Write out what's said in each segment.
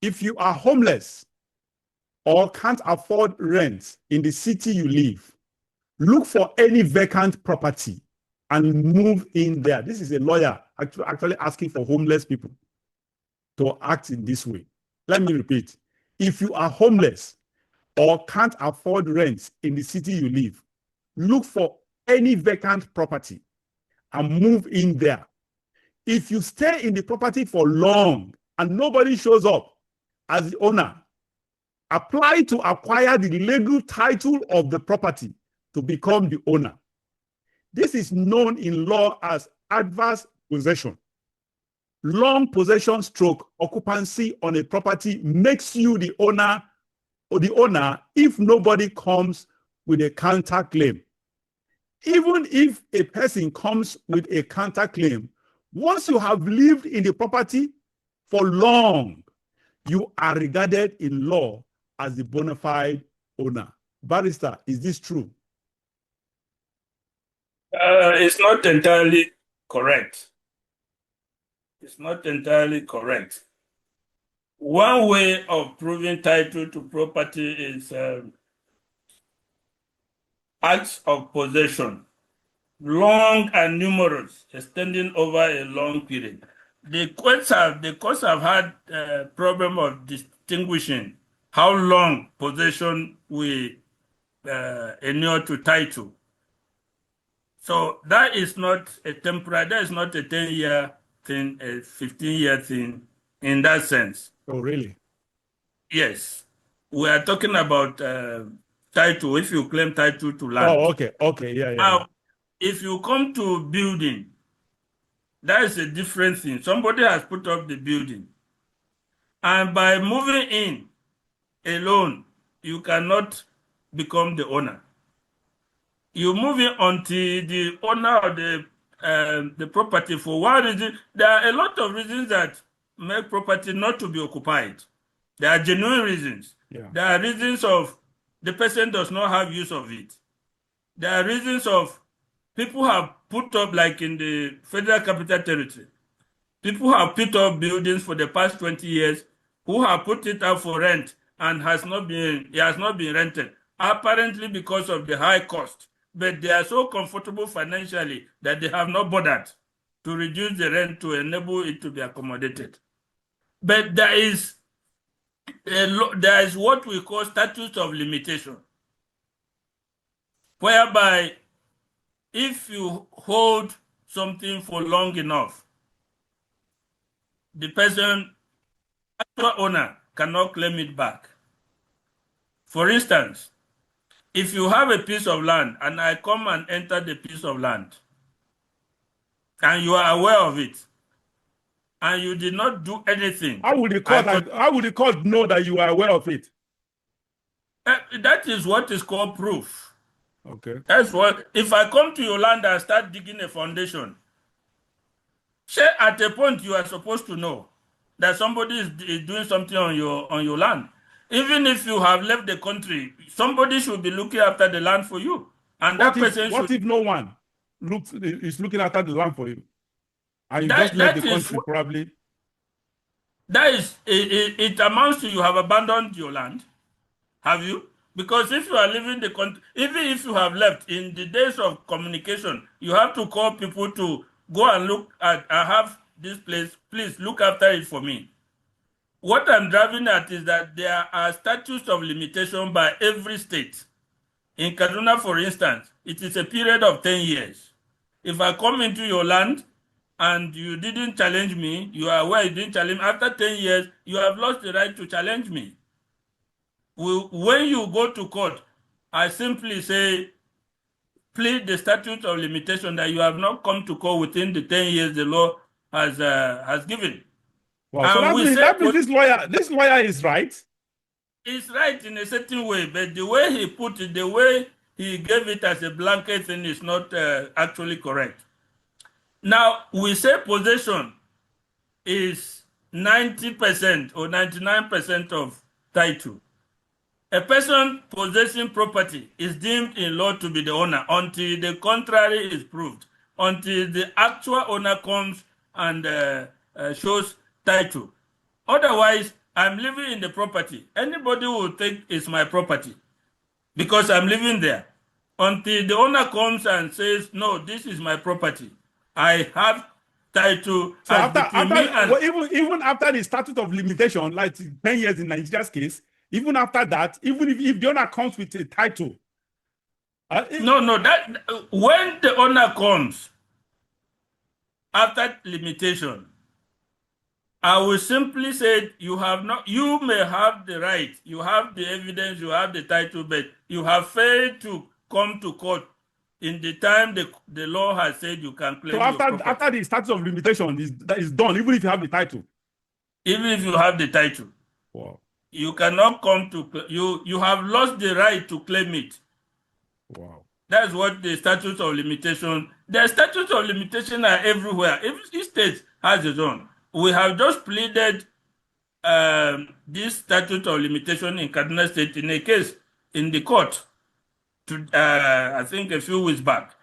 If you are homeless or can't afford rent in the city you live, look for any vacant property and move in there. This is a lawyer actually asking for homeless people to act in this way. Let me repeat. If you are homeless or can't afford rent in the city you live, look for any vacant property and move in there. If you stay in the property for long and nobody shows up as the owner, apply to acquire the legal title of the property to become the owner. This is known in law as adverse possession. Long possession stroke occupancy on a property makes you the owner if nobody comes with a counterclaim. Even if a person comes with a counterclaim, once you have lived in the property for long, you are regarded in law as the bona fide owner. Barrister, is this true? It's not entirely correct. It's not entirely correct. One way of proving title to property is acts of possession, long and numerous, extending over a long period. The courts have had a problem of distinguishing how long possession will inure to title. So that is not a temporary, that is not a 10-year thing, a 15-year thing in that sense. Oh, really? Yes. We are talking about title, if you claim title to land. Oh, okay, yeah. Now, if you come to building, that is a different thing. Somebody has put up the building. And by moving in alone, you cannot become the owner. You move in until the owner of the property, for one reason. There are a lot of reasons that make property not to be occupied. There are genuine reasons. Yeah. There are reasons of the person does not have use of it. There are reasons of people have put up, like in the Federal Capital Territory, people have put up buildings for the past 20 years who have put it up for rent and it has not been rented, apparently because of the high cost. But they are so comfortable financially that they have not bothered to reduce the rent to enable it to be accommodated. But there is what we call statute of limitation, whereby if you hold something for long enough, the person, actual owner, cannot claim it back. For instance, if you have a piece of land and I come and enter the piece of land and you are aware of it and you did not do anything, how would the court know that you are aware of it? That is what is called proof. Okay. That's what, if I come to your land and start digging a foundation, say at a point you are supposed to know that somebody is doing something on your land. Even if you have left the country, somebody should be looking after the land for you. And what if no one is looking after the land for you? And you just left the country, probably? That is, it amounts to you have abandoned your land. Have you? Because if you are leaving the country, even if you have left, in the days of communication, you have to call people to go and look at, I have this place, please look after it for me. What I'm driving at is that there are statutes of limitation by every state. In Kaduna, for instance, it is a period of 10 years. If I come into your land and you didn't challenge me, you are aware you didn't challenge me, after 10 years, you have lost the right to challenge me. When you go to court, I simply say, plead the statute of limitation that you have not come to court within the 10 years the law has given. Wow, so that means this lawyer is right? He's right in a certain way, but the way he put it, the way he gave it as a blanket thing is not actually correct. Now, we say possession is 90% or 99% of title. A person possessing property is deemed in law to be the owner until the contrary is proved, until the actual owner comes and shows title. Otherwise, I'm living in the property. Anybody will think it's my property because I'm living there. Until the owner comes and says, no, this is my property. I have title So as between me and... well, even after the statute of limitation, like 10 years in Nigeria's case, even after that, even if the owner comes with a title. No, that when the owner comes after limitation, I will simply say you may have the right, you have the evidence, you have the title, but you have failed to come to court in the time the law has said you can claim your property. So after the statute of limitation is done, even if you have the title. Even if you have the title. Wow. You cannot come to you have lost the right to claim it. Wow. That's what the statutes of limitation. The statutes of limitation are everywhere. Each state has its own. We have just pleaded this statute of limitation in Kaduna State in a case in the court, I think a few weeks back.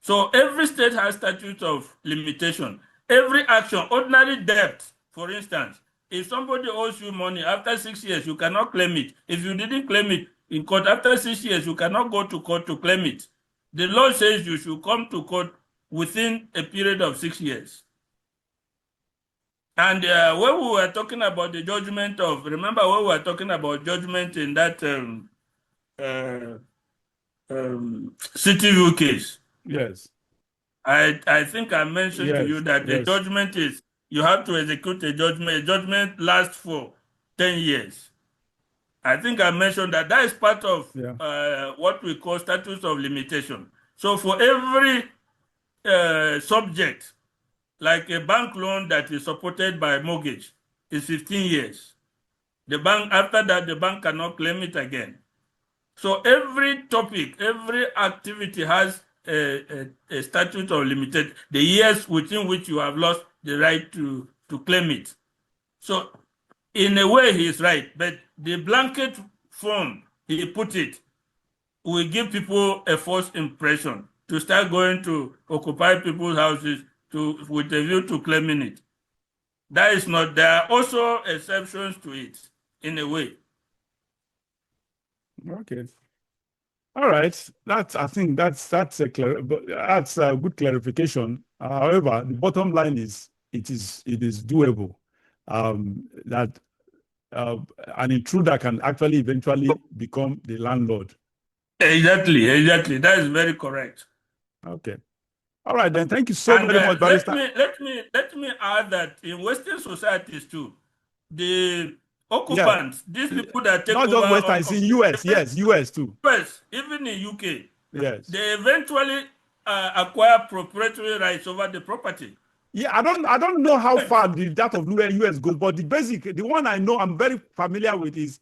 So every state has statutes of limitation. Every action, ordinary debt, for instance, if somebody owes you money after 6 years, you cannot claim it. If you didn't claim it in court after 6 years, you cannot go to court to claim it. The law says you should come to court within a period of 6 years. And when we were talking about the judgment of, remember when we were talking about judgment in that City View case? Yes. I think I mentioned to you that the judgment is, you have to execute a judgment. A judgment lasts for 10 years. I think I mentioned that is part of what we call statutes of limitation. So for every subject, like a bank loan that is supported by mortgage, is 15 years. The bank, after that, the bank cannot claim it again. So every topic, every activity has a statute of limited, the years within which you have lost the right to claim it. So in a way, he is right, but the blanket form he put it will give people a false impression to start going to occupy people's houses with a view to claiming it. That is not, there are also exceptions to it, in a way. Okay. All right. I think that's a good clarification. However, the bottom line is it is doable. That an intruder can actually eventually become the landlord. Exactly. That is very correct. Okay. All right, then. Thank you so very much, Barrister. Let me add that in Western societies too, the occupants, these people that take over, not just Western, it's in US, US too. US, even in UK, yes, they eventually acquire proprietary rights over the property. Yeah, I don't know how far that of US goes, but the one I know I'm very familiar with is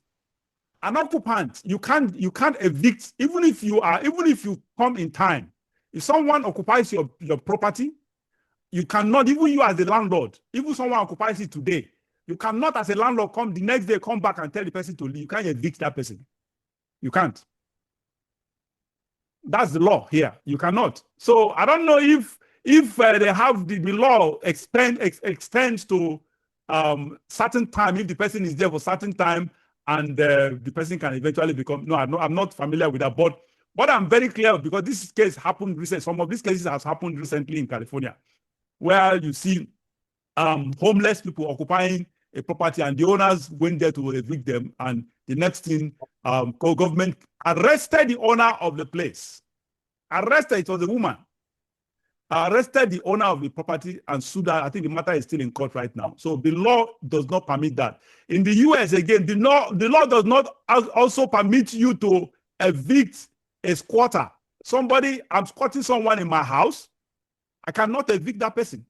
an occupant. You can't evict even if you come in time. If someone occupies your property, you cannot, even you as the landlord, even someone occupies it today, you cannot as a landlord come the next day, come back and tell the person to leave. You can't evict that person. You can't. That's the law here. You cannot. So I don't know if they have the law extends to certain time, if the person is there for certain time and the person can eventually become, no, I'm not familiar with that. But what I'm very clear of, because this case happened recently, some of these cases has happened recently in California, where you see homeless people occupying a property and the owners went there to evict them, and the next thing, government arrested the owner of the place. It was a woman. Arrested the owner of the property and sued her. I think the matter is still in court right now. So the law does not permit that. In the US, again, the law does not also permit you to evict a squatter. I'm squatting someone in my house. I cannot evict that person.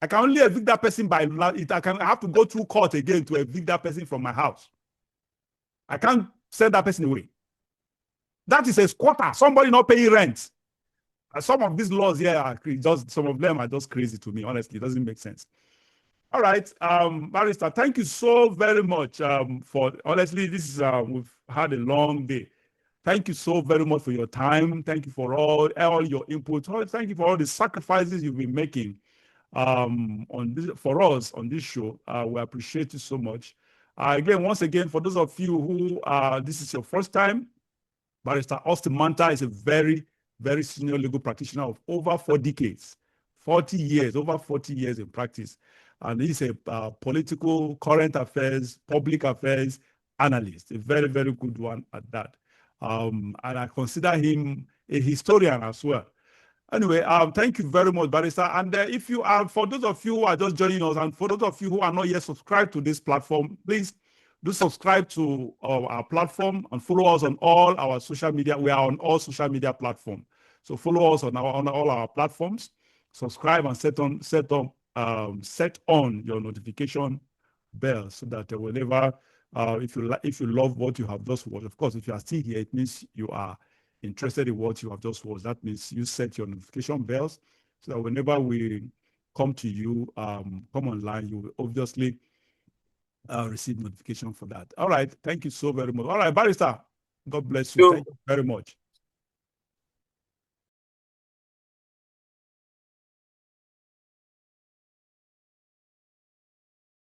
I can only evict that person by I have to go through court again to evict that person from my house. I can't send that person away. That is a squatter, somebody not paying rent. Some of these laws here are some of them are just crazy to me. Honestly, it doesn't make sense. All right, Barrister, thank you so very much for, honestly, this is we've had a long day. Thank you so very much for your time. Thank you for all your input. Thank you for all the sacrifices you've been making on this for us on this show. We appreciate you so much. Again, once again, for those of you who this is your first time, Barrister Austin Manta is a very, very senior legal practitioner of over 4 decades, 40 years, over 40 years in practice. And he's a political, current affairs, public affairs analyst, a very, very good one at that. And I consider him a historian as well. Anyway, thank you very much, Barrister. And if you are, for those of you who are just joining us, and for those of you who are not yet subscribed to this platform, please do subscribe to our platform and follow us on all our social media. We are on all social media platforms. So follow us on all our platforms. Subscribe and set on your notification bell so that whenever, if you love what you have just watched, of course, if you are still here, it means you are interested in what you have just watched. That means you set your notification bells so that whenever we come to you, come online, you will obviously receive notification for that. All right. Thank you so very much. All right, Barrister. God bless you. Thank you very much.